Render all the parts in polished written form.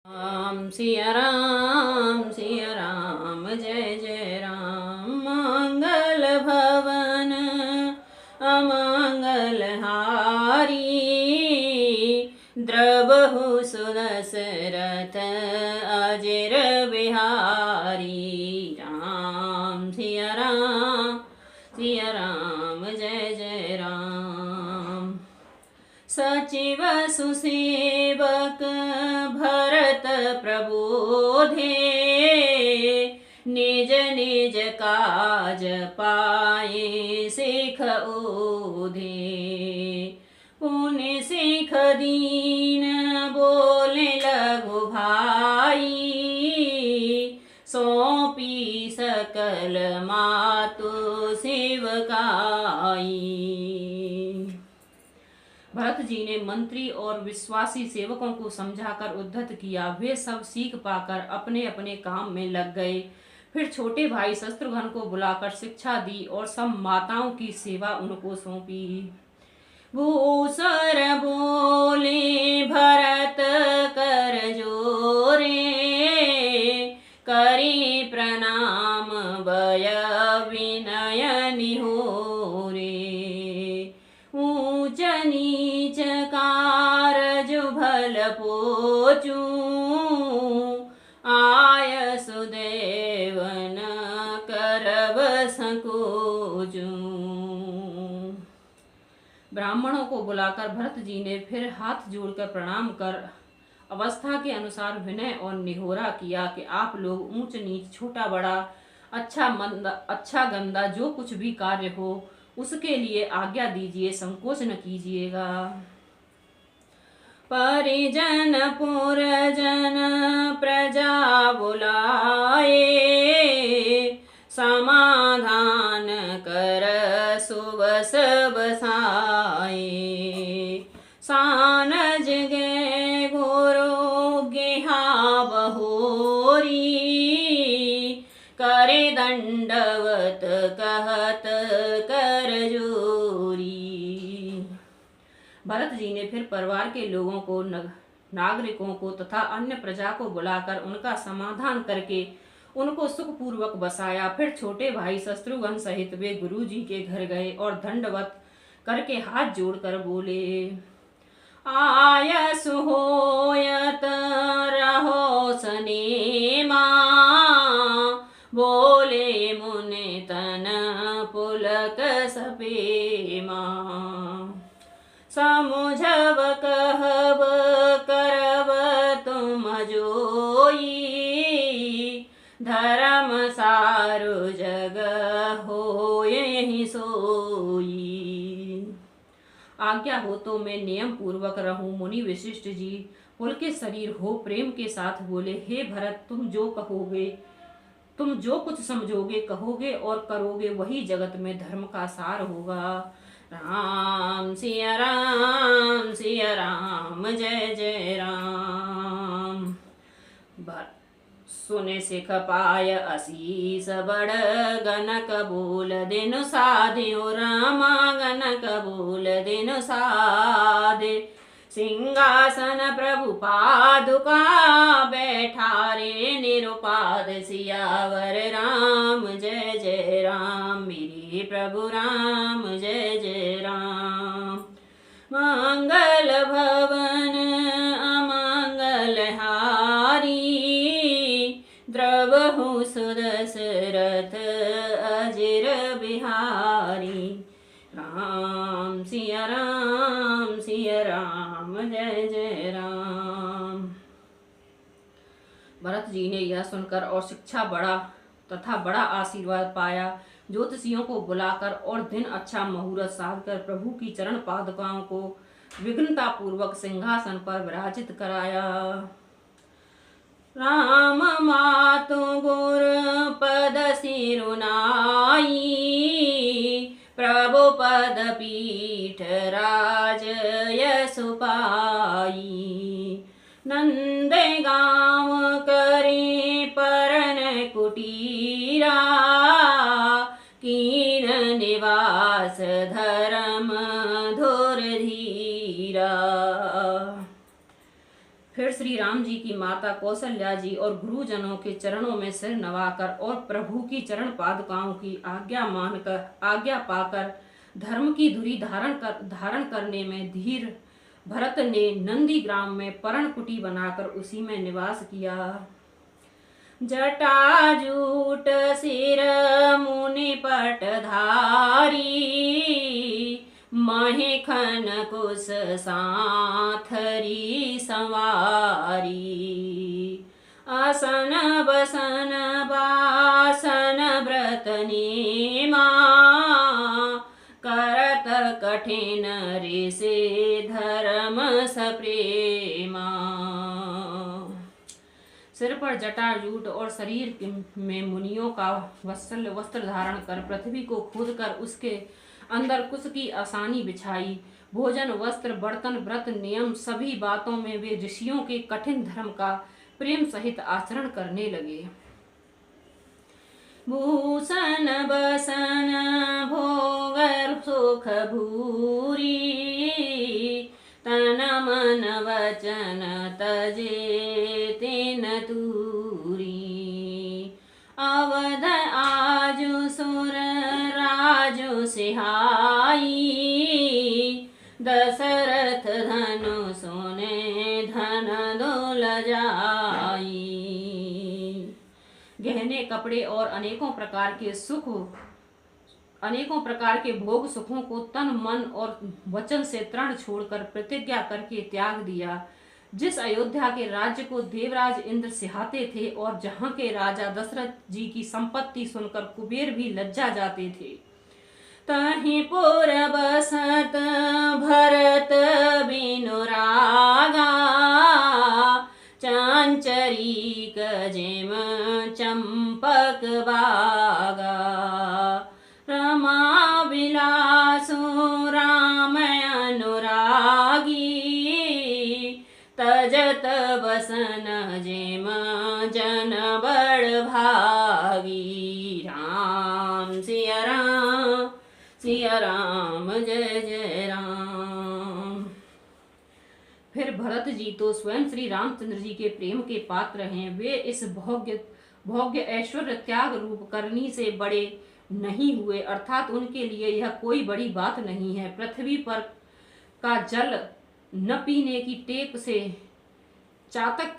सिया राम जय जय राम। मंगल भवन अमंगल हारी, द्रवहु सुदशरथ अजिर बिहारी। राम सिया राम जय जय राम। सचिव सुसेवक भरत प्रबोधे, निज निज काज पाए सिख ओधे। पुण्य सिख दीन बोले लघु भाई, सौंपी सकल मातु सेवकाई। भरत जी ने मंत्री और विश्वासी सेवकों को समझाकर उद्धत किया। वे सब सीख पाकर अपने अपने काम में लग गए। फिर छोटे भाई शत्रुघ्न को बुलाकर शिक्षा दी और सब माताओं की सेवा उनको सौंपी। भूसर बोले भरत कर जोरे, करी प्रणाम भय विनय निहोरे। ऊंच नीच कारज भल पोचू, आय सुदेवन करब संकोचू। ब्राह्मणों को बुलाकर भरत जी ने फिर हाथ जोड़कर प्रणाम कर अवस्था के अनुसार विनय और निहोरा किया कि आप लोग ऊंच नीच छोटा बड़ा अच्छा मंद अच्छा गंदा जो कुछ भी कार्य हो उसके लिए आज्ञा दीजिए, संकोच न कीजिएगा। परिजन पुरजन प्रजा बुलाए, समाधान कर सुबस बसाए। सानज गे गुरु गेहा बहोरी, करे दंडवत कहत कर जोरी। भरत जी ने फिर परिवार के लोगों को नागरिकों को तथा अन्य प्रजा को बुलाकर उनका समाधान करके उनको सुखपूर्वक बसाया। फिर छोटे भाई शत्रुघ्न सहित वे गुरु जी के घर गए और दंडवत करके हाथ जोड़कर बोले, आयस होयत रहो सनेमा, बोले मुनि तन पुलक सपेमा। समुझब कहब करब तुम जोई, धर्म सारु जग होए सोई। आज्ञा हो तो मैं नियम पूर्वक रहूं। मुनि वशिष्ठ जी पुलकित शरीर हो प्रेम के साथ बोले, हे भरत, तुम जो कुछ समझोगे कहोगे और करोगे वही जगत में धर्म का सार होगा। राम सिया राम जय जय राम। सुने सिख पाय असीस बड़, गनक बोल दिन साध्यो रामा, गनक बोल दिन साधे। सिंहासन प्रभु पादुका, बैठारे निरुपाद सियावर राम जय जय राम। मेरे प्रभु राम जय जय राम। मंगल भवन अमंगल हारी, द्रवहु सुदशरथ अजिर बिहारी। राम सिया राम जय जय राम। भरत जी ने यह सुनकर और शिक्षा बड़ा आशीर्वाद पाया। ज्योतिषियों को बुलाकर और दिन अच्छा मुहूर्त साधकर प्रभु की चरण पादुकाओं को विघ्नता पूर्वक सिंहासन पर विराजित कराया। राम मातु गुर पद सिरुनाई, प्रभु पद पीठ राज यशु पाई। नंद गाँव करे परन कुटीरा, कीन निवास धर्म धुर धीरा। फिर श्री राम जी की माता कौशल्या जी और गुरुजनों के चरणों में सिर नवाकर और प्रभु की चरण पादुकाओं की आज्ञा पाकर धर्म की धुरी धारण करने में धीर भरत ने नंदी ग्राम में पर्णकुटी बनाकर उसी में निवास किया। जटाजूट सिर मुनि पटधारी, महेखन कुश साथरी संवारी। आसन बसन बासन व्रत नेमा, करत कठिन ऋषि धर्म सप्रेमा। सिर पर जटाजूट और शरीर में मुनियों का वस्त्र धारण कर पृथ्वी को खोद कर उसके अंदर कुश की आसानी बिछाई। भोजन वस्त्र बर्तन व्रत नियम सभी बातों में वे ऋषियों के कठिन धर्म का प्रेम सहित आचरण करने लगे। भूषण बसन भोग सुख भूरी, तन मन वचन तजे तेन तूरी। अवध आजु सुर राजु सिहाई, दशरथ धनु सोने धन दुल जाई। गहने कपड़े और अनेकों प्रकार के भोग सुखों को तन मन और वचन से तृण छोड़कर प्रतिज्ञा करके त्याग दिया। जिस अयोध्या के राज्य को देवराज इंद्र सिहाते थे और जहाँ के राजा दशरथ जी की संपत्ति सुनकर कुबेर भी लज्जा जाते थे, तहीं पुर बसत भरत बिनु रागा, चांचरी कजेम चंपक बागा। रमा विलासु राम अनुरागी, तजत बसन जेम जन बड़ भागी। राम सिया राम जय जय राम। फिर भरत जी तो स्वयं श्री रामचंद्र जी के प्रेम के पात्र हैं। वे इस भोग्य ऐश्वर्य त्याग रूप करनी से बड़े नहीं हुए, अर्थात उनके लिए यह कोई बड़ी बात नहीं है। पृथ्वी पर का जल न पीने की टेक से चातक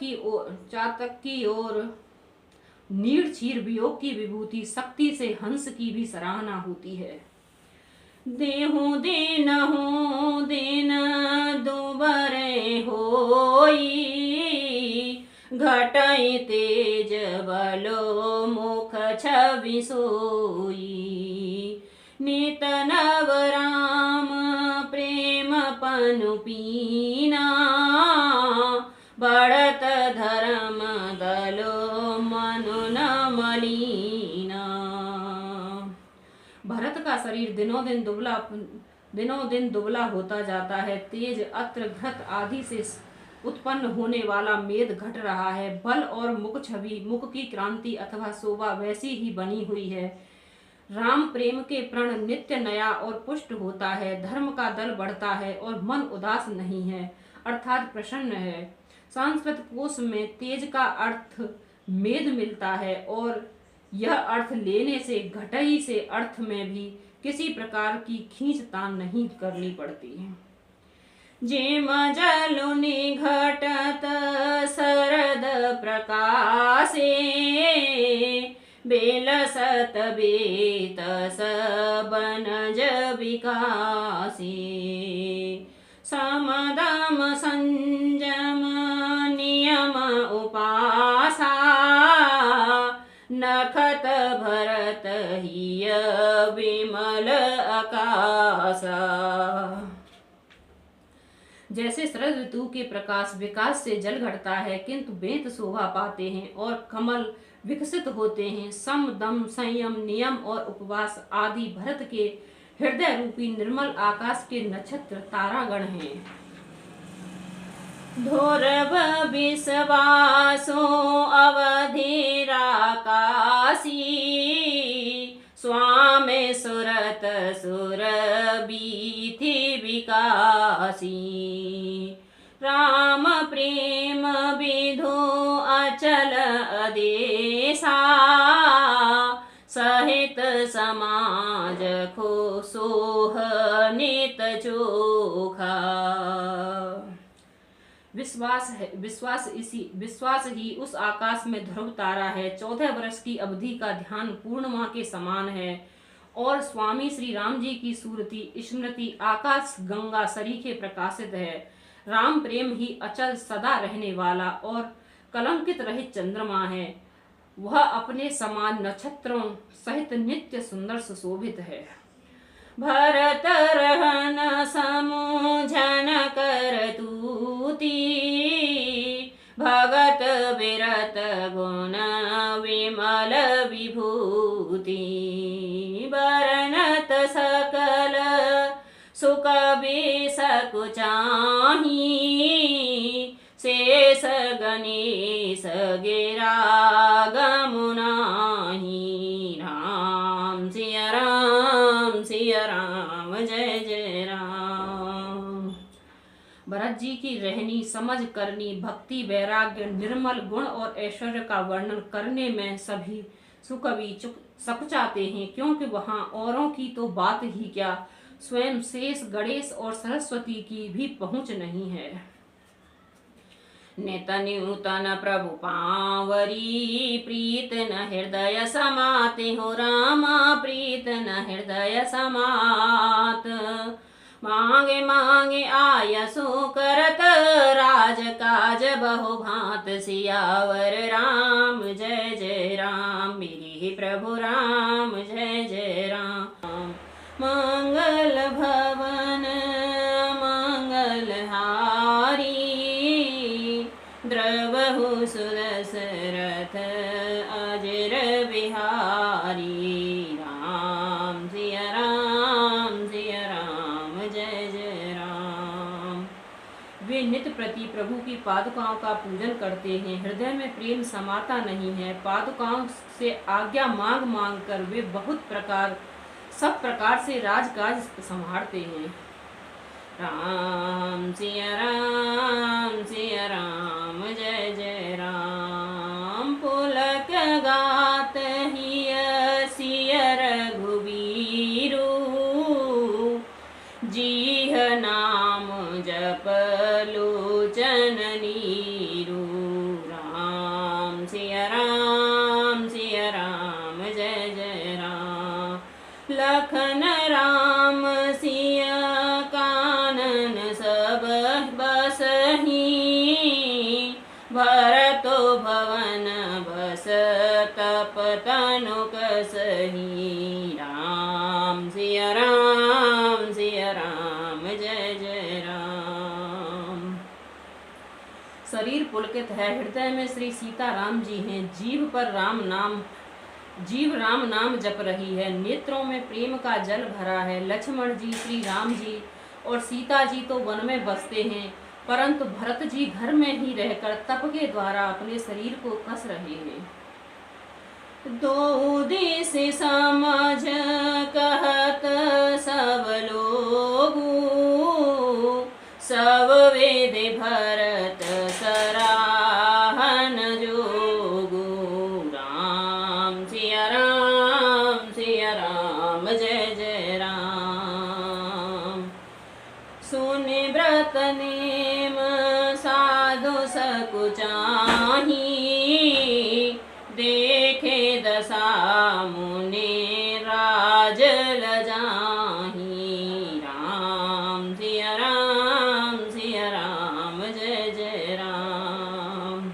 की ओर नीड़ चीर वियोग की विभूति शक्ति से हंस की भी सराहना होती है। देहु दिन दुबरे होई, घटई तेज बलो मुख छवि सोई। नित नव राम प्रेम पनु पीना, बढ़त धर्म दलो मनु न मलीना। भरत का शरीर दिनों दिन दुबला होता जाता है। तेज अत्र घृत आदि से उत्पन्न होने वाला मेद घट रहा है। बल और मुख की क्रांति अथवा शोभा वैसी ही बनी हुई है। राम प्रेम के प्रण नित्य नया और पुष्ट होता है। धर्म का दल बढ़ता है और मन उदास नहीं है, अर्थात प्रसन्न है। संस्कृत कोश में तेज का अर्थ मेद मिलता है और यह अर्थ लेने से घटई से अर्थ में भी किसी प्रकार की खींचतान नहीं करनी पड़ती है। जेम जलुनि घटत शरद प्रकाशे, बेलसत बेतस बनज विकासे। समदम संजम नियम उपासा, नखत भरत हिय विमल आकाशा। जैसे शरद ऋतु के प्रकाश विकास से जल घटता है किंतु बेंत शोभा पाते हैं और कमल विकसित होते हैं, सम दम संयम नियम और उपवास आदि भरत के हृदय रूपी निर्मल आकाश के नक्षत्र तारागण हैं। धोरभ विश्वासो अवधेरा काशी, स्वामी सुरत सुर बीथि विकासी। राम प्रेम आदेशा, सहित समाज खो सोह नित चोखा। विश्वास ही उस आकाश में ध्रुव तारा है। 14 वर्ष की अवधि का ध्यान पूर्णिमा के समान है और स्वामी श्री राम जी की सूरती स्मृति आकाश गंगा सरीखे प्रकाशित है। राम प्रेम ही अचल सदा रहने वाला और कलंकित रहित चंद्रमा है। वह अपने समान नक्षत्रों सहित नित्य सुंदर सुशोभित है। भरत रहन समूझन कर तूती, भगत विरत गुण विमल विभूति, बरनत सकल सुख बिसकुचाही, शेष गणेश गिरा गमुनाही। राम सिया राम सिया राम जय जय राम। भरत जी की रहनी, समझ करनी, भक्ति, वैराग्य, निर्मल गुण और ऐश्वर्य का वर्णन करने में सभी सुकवि सकुचाते हैं, क्योंकि वहाँ औरों की तो बात ही क्या, स्वयं शेष गणेश और सरस्वती की भी पहुँच नहीं है। नित नूतन प्रभु पावरी, प्रीत न हृदय समाते हो रामा, प्रीत न हृदय समात। मांगे मांगे आयसो करत, राज काज बहु भांत, सियावर राम जय जय राम, मेरे प्रभु राम जय जय राम। मंगल भवन मंगल हारी, द्रवहु सुदशरथ अजर बिहारी। राम सिया राम जय जय राम। वे नित्य प्रति प्रभु की पादुकाओं का पूजन करते हैं, हृदय में प्रेम समाता नहीं है। पादुकाओं से आज्ञा मांग मांग कर वे सब प्रकार से राजकाज संभालते हैं। राम सिया राम जय जय राम। पुलक गात हिय सिय रघुबीरू, जीह नाम जप लोचन नीरू। राम सिया राम जय जय राम। लखन राम सिया कानन सब बसही, भरतो भवन बस तप तनु कसही। राम सिया राम जय जय राम। शरीर पुलकित है, हृदय में श्री सीता राम जी हैं। जीव राम नाम जप रही है, नेत्रों में प्रेम का जल भरा है। लक्ष्मण जी, श्री राम जी और सीता जी तो वन में बसते हैं, परंतु भरत जी घर में ही रहकर तप के द्वारा अपने शरीर को कस रहे हैं। दो देश समझ कहत सब लोगु, सब वेद भरत सराहन जोगु। राम सिया राम जय जय राम। सुने व्रत नेम साधु सकुचाही, देखे दशा मुनि राज लजाही। राम सिया राम जय जय राम।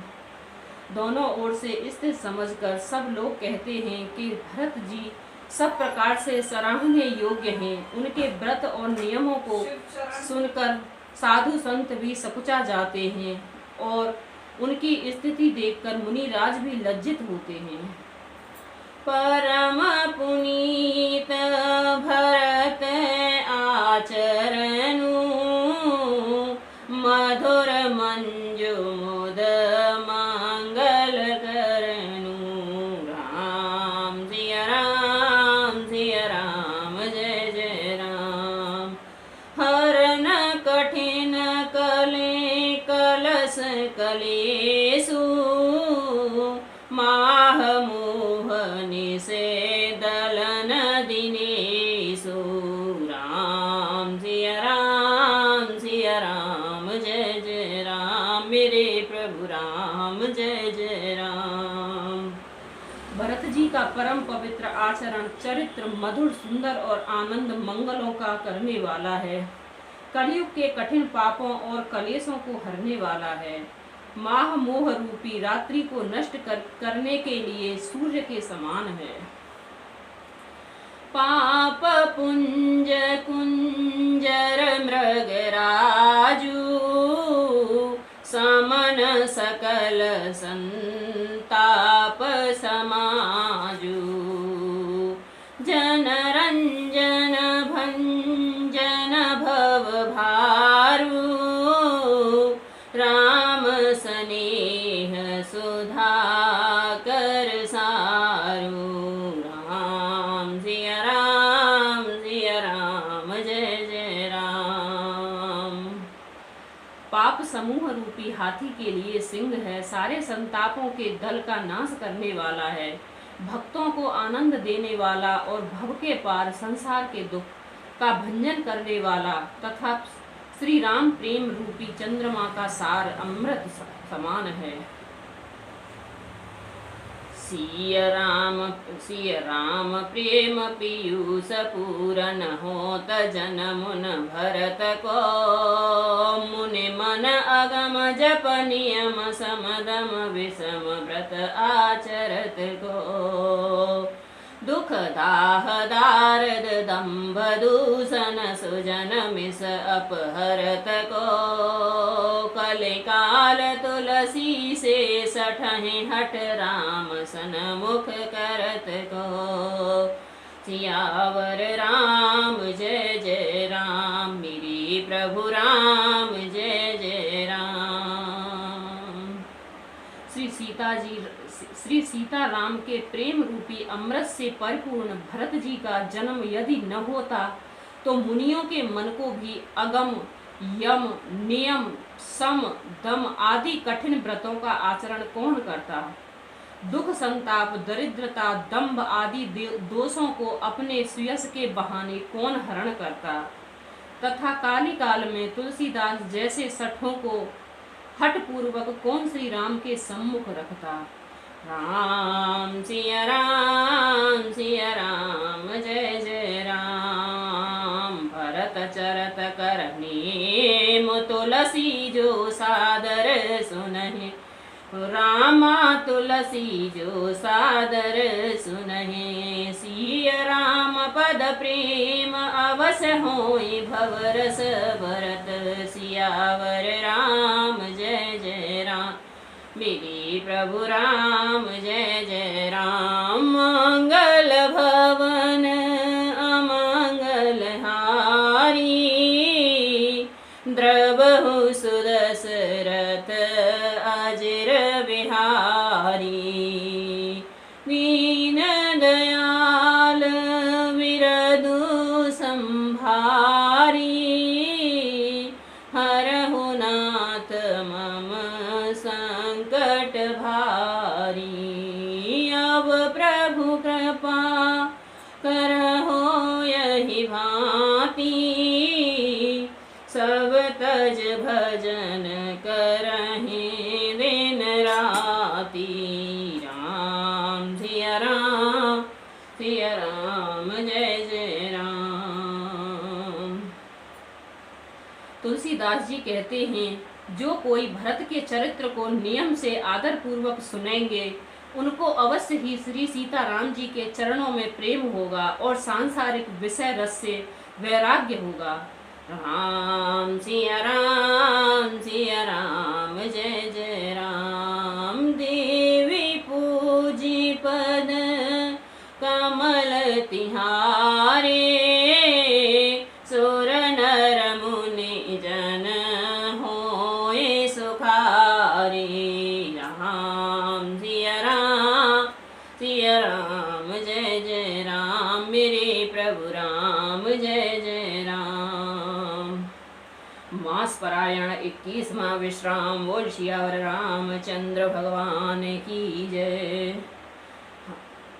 दोनों ओर से स्थित समझकर सब लोग कहते हैं कि भरत जी सब प्रकार से सराहनीय योग्य हैं। उनके व्रत और नियमों को सुनकर साधु संत भी सकुचा जाते हैं और उनकी स्थिति देखकर मुनिराज भी लज्जित होते हैं। परम पुनीत भरत आचरणु, मधुर मंजु मुद मंगल करनु। राम सिया राम जय जय राम। हरन कठिन कले कलश कलेसु, माह मोहनि से दलन दिनेशु। राम सिया राम जय जय राम, मेरे प्रभु राम जय जय राम। भरत जी का परम पवित्र आचरण, चरित्र मधुर, सुंदर और आनंद मंगलों का करने वाला है। कलयुग के कठिन पापों और कलेशों को हरने वाला है। माह मोह रूपी रात्रि को नष्ट करने के लिए सूर्य के समान है। पाप पुंज कुंजर मृगराजू, समन सकल संताप समाजू। जनरंजन भंजन भव भारू, राम स्नेह सुधा कर सारू। राम सिया राम जय जय राम। पाप समूह रूपी हाथी के लिए सिंह है, सारे संतापों के दल का नाश करने वाला है। भक्तों को आनंद देने वाला और भव के पार संसार के दुख का भंजन करने वाला तथा श्री राम प्रेम रूपी चंद्रमा का सार अमृत समान है। सिया राम प्रेम पीयूष पूरन होत जन मुन भरत को। मुनि मन अगम जप नियम समदम विषम व्रत आचरत को। दुख दाह दारद दंभ दूषण सुजन मिस अपहरत को। कलिकाल तुलसी से सठहि हट राम सन्मुख करत को। सियावर राम जय जय राम, मेरे प्रभु राम जय जय राम। श्री सीता राम के प्रेम रूपी अमृत से परिपूर्ण भरत जी का जन्म यदि न होता तो मुनियों के मन को भी अगम, यम, नियम, सम, दम आदि कठिन व्रतों का आचरण कौन करता। दुख, संताप, दरिद्रता, दंभ आदि दोषों को अपने सुयश के बहाने कौन हरण करता तथा काली काल में तुलसीदास जैसे सठों को हठ पूर्वक कौन श्री राम के सम्मुख रखता। राम सिया राम जय जय राम। भरत चरत करनी तुलसी जो सादर सुनहि। रामा तुलसी जो सादर सुनहि। सिया राम पद प्रेम अवश्य होई भवरस भरत। सियावर राम जय जय राम, मेरे प्रभु राम जय जय राम। मंगल भवन अमंगल हारी, द्रवहु सुदशरथ अजिर बिहारी। दीन दयाल विरदु संभारी, हरहु नाथ मम संकट भारी। अब प्रभु कृपा करहो यही भांति, सब तज भजन करहि दिन राति। राम सिया राम जय जय राम। तुलसीदास जी कहते हैं, जो कोई भरत के चरित्र को नियम से आदर पूर्वक सुनेंगे उनको अवश्य ही श्री सीताराम जी के चरणों में प्रेम होगा और सांसारिक विषय रस से वैराग्य होगा। राम सिया राम जय जय राम। देवी पूजी पद कमल तिहारे, सुर नर मुनि जन होए सुखारे। राम सिया राम जय जय राम, मेरे प्रभु राम जय जय राम। मास परायण 21वां विश्राम। बोल सियावर रामचंद्र भगवान की जय।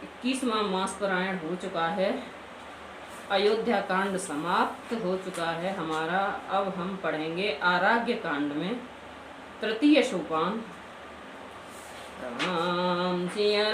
21वां मास परायण हो चुका है, अयोध्या कांड समाप्त हो चुका है हमारा। अब हम पढ़ेंगे आराग्य कांड में तृतीय सोपान। राम सिया